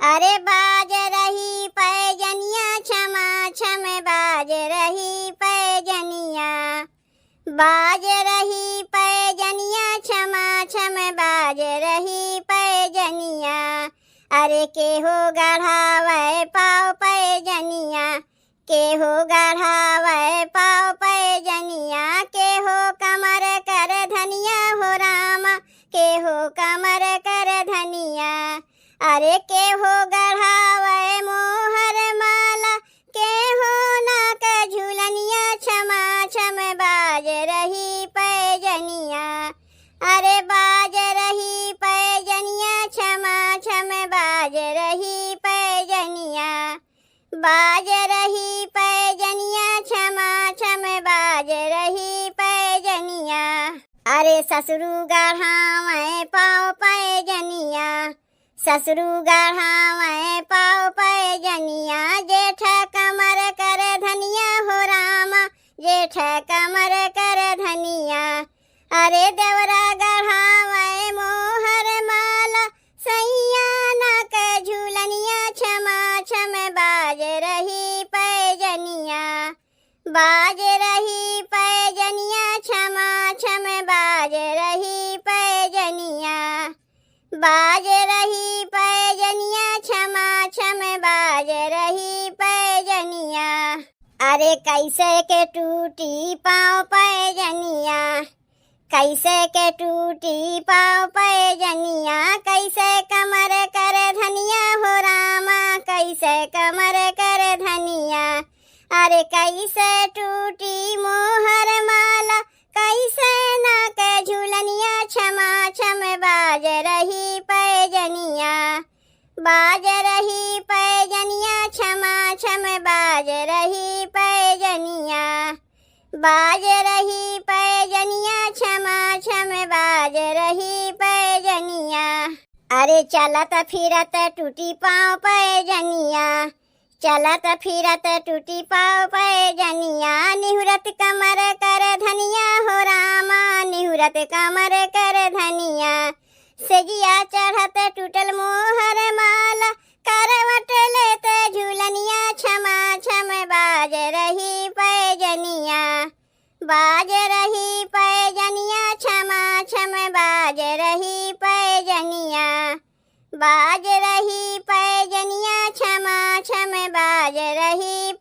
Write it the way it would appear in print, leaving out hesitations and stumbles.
अरे बाज रही पैजनिया छमा छम बाज रही पैजनिया, बाज रही पैजनिया छमा छम बाज रही पैजनिया। अरे केहो गढ़ावे पाव पैजनिया, केहो गढ़ावे पाव पैजनिया, केहो कमर कर धनिया हो रामा, केहो कमर कर धनिया। अरे केहो गढ़ावे मोहर माला, केहो नाक झूलनिया छमा छम बाज रही पैजनिया। अरे बाज रही पैजनिया छमा छम बाज रही पैजनिया, बाज रही पैजनिया छमा छम बाज रही पैजनिया। अरे ससुरु गढ़ावे पाव पैजनिया, ससुरु गढ़ावे पाव पैजनिया, जेठ कमर कर धनिया हो रामा, जेठ कमर कर धनिया। अरे देवरा गढ़ावे मोहर माला, सैया नाक झूलनिया छमा छम बाज रही पैजनिया, बाज रही पैजनिया छमा छम बाज रही पैजनिया, बाज रही पैजनिया छमा छम बाज रही पैजनिया। अरे कैसे के टूटी पाँव पैजनिया, कैसे के टूटी पाँव पैजनिया, कैसे कमर कर धनिया हो रामा, कैसे कमर कर धनिया। अरे कैसे टूटी मोहर माला, कैसे नाक झूलनिया छमा छम बाज रही पैजनिया, बाज रही पैजनिया छमा छम बाज रही पैजनिया, बाज रही पैजनिया छमा छम बाज रही पैजनिया। अरे चलत फिरत टूटी पाँव पैजनिया, चलत फिरत टूटी पाँव पैजनिया, निहुरत कमर कर धनिया हो रामा, निहुरत कमर कर धनिया। सेजिया चढ़त टूटल मोहर माला, करवट लेत झूलनिया छमा छम बाज रही पैजनिया, बाज रही पैजनिया छमा छम बाज रही पैजनिया, बाज रही पैजनिया छमा छम बाज रही